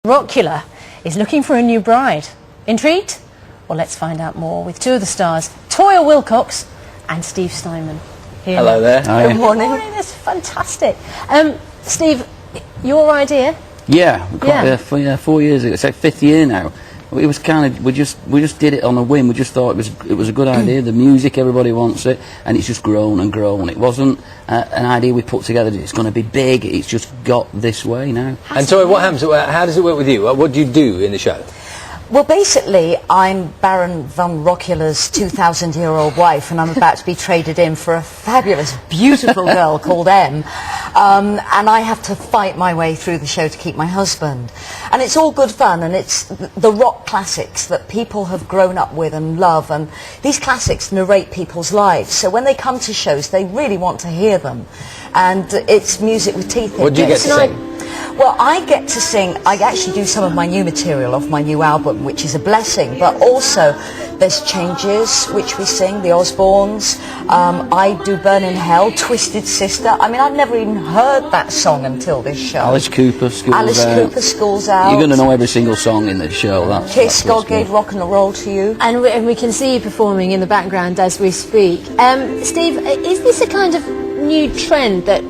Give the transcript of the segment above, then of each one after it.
Rockula is looking for a new bride. Intrigued? Well, let's find out more with two of the stars, Toyah Willcox and Steve Steinman. Here Hello there. Hi. Good morning. Good morning. That's fantastic. Steve, your idea? Yeah, we got there 4 years ago. It's like 5th year now. It was kind of we just did it on a whim. We just thought it was a good idea. The music, everybody wants it, and it's just grown and grown. It wasn't an idea we put together. It's going to be big. It's just got this way now. And so, what happens? How does it work with you? What do you do in the show? Well, basically, I'm Baron von Rockula's 2,000-year-old wife, and I'm about to be traded in for a fabulous, beautiful girl called M. And I have to fight my way through the show to keep my husband. And it's all good fun, and it's the rock classics that people have grown up with and love, and these classics narrate people's lives. So when they come to shows, they really want to hear them. And it's music with teeth in it. What do you get to sing? Well, I get to sing, I actually do some of my new material off my new album, which is a blessing, but also there's Changes, which we sing, the Osbournes, I do Burn in Hell, Twisted Sister. I mean, I've never even heard that song until this show. Alice Cooper, School's Out. You're going to know every single song in the show. Kiss, God Gave Rock and Roll to You. And we can see you performing in the background as we speak. Steve, is this a kind of new trend that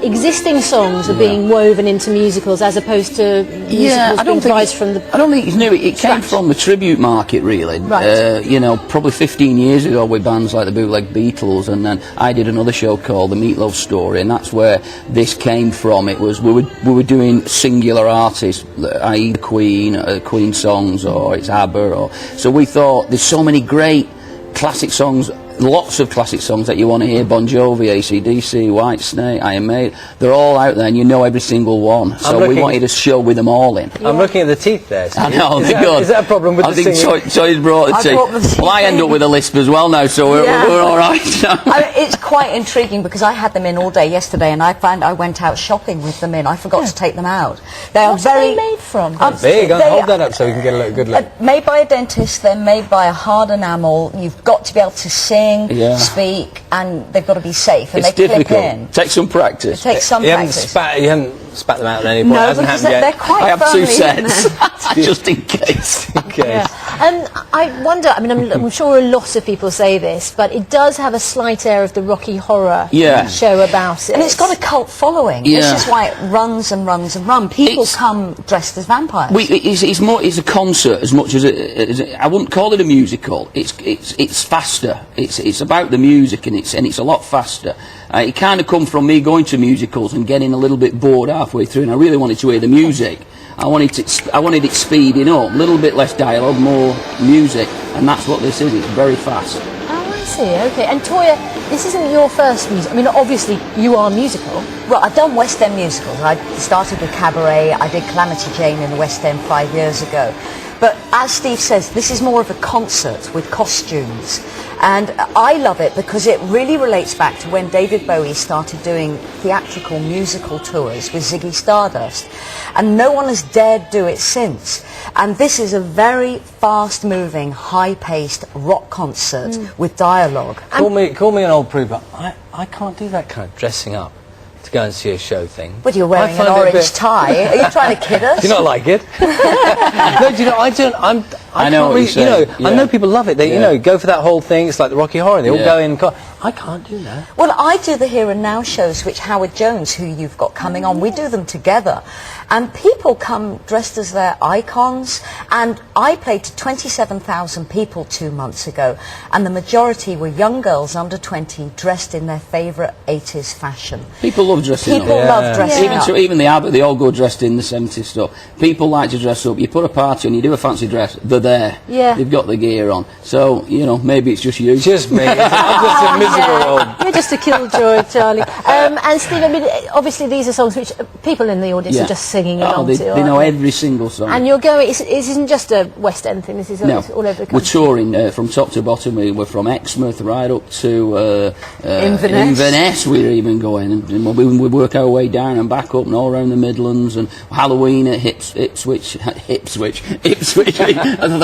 existing songs are being woven into musicals as opposed to musicals being devised from the... I don't think it's new. It came from the tribute market, really. Right. You know, probably 15 years ago with bands like the Bootleg Beatles, and then I did another show called The Meatloaf Story, and that's where this came from. It was we were doing singular artists, i.e. Queen songs, or it's ABBA, or... So we thought, there's so many great classic songs, lots of classic songs that you want to hear. Bon Jovi, AC/DC, Whitesnake, Iron Maiden, they're all out there and you know every single one. So we wanted a show with them all in. I'm looking at the teeth there. I know, they're good. Is that a problem with the singing? I think Toyah's brought the teeth. Well, I end up with a lisp as well now, so we're all right. It's quite intriguing because I had them in all day yesterday, and I went out shopping with them in. I forgot to take them out. They are What are they made from? Big. Hold that up so we can get a good look. Made by a dentist. They're made by a hard enamel. You've got to be able to sing, speak, and they've got to be safe. And it's they difficult. clip in. Takes some practice. It takes some practice. You haven't spat them out at any point. No, it hasn't because happened they're yet. quite I have firmly 2 sets, just in case. Okay. I wonder, I mean, I'm sure a lot of people say this, but it does have a slight air of the Rocky Horror show about it. And it's got a cult following. This is why it runs and runs and runs. People come dressed as vampires. It's a concert as much as I wouldn't call it a musical. It's faster. It's about the music, and it's a lot faster. It kind of come from me going to musicals and getting a little bit bored halfway through, and I really wanted to hear the music. I wanted it speeding up, a little bit less dialogue, more music, and that's what this is. It's very fast. Oh, I see. Okay. And Toyah, this isn't your first music. I mean, obviously you are musical. Well, I've done West End musicals. I started with Cabaret. I did Calamity Jane in the West End 5 years ago. But as Steve says, this is more of a concert with costumes. And I love it because it really relates back to when David Bowie started doing theatrical musical tours with Ziggy Stardust. And no one has dared do it since. And this is a very fast-moving, high-paced rock concert with dialogue. Call me an old prude, but I can't do that kind of dressing up to go and see a show thing. But you're wearing an orange tie. Are you trying to kid us? Do you not like it? No, do you know, I don't. I know what you're saying. I know people love it. They, go for that whole thing. It's like the Rocky Horror. They all go in. I can't do that. Well, I do the Here and Now shows, which Howard Jones, who you've got coming on, we do them together. And people come dressed as their icons. And I played to 27,000 people 2 months ago. And the majority were young girls under 20 dressed in their favourite 80s fashion. People love dressing up. People love dressing up. Even the ABBA, they all go dressed in the 70s stuff. People like to dress up. You put a party on, you do a fancy dress, they're there. They've got the gear on. So, maybe it's just you. Just me. I'm just a miserable old... You're just a killjoy, Charlie. And Steve, I mean, obviously these are songs which people in the audience are just singing along to. They know every single song. And you're going, it isn't just a West End thing, this is all over the country. We're touring from top to bottom. We're from Exmouth right up to Inverness. We're even going. And we work our way down and back up and all around the Midlands, and Halloween at Ipswich. I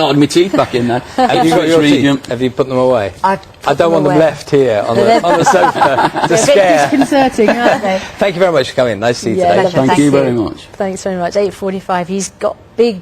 thought my teeth back in there. Have you got your teeth? Have you put them away? I don't want them left here on the sofa to A bit scare. disconcerting, aren't they? Thank you very much for coming. Nice to see you Yeah, today. lovely. Thank Thank you you. very much. Thanks very much. 8:45. He's got big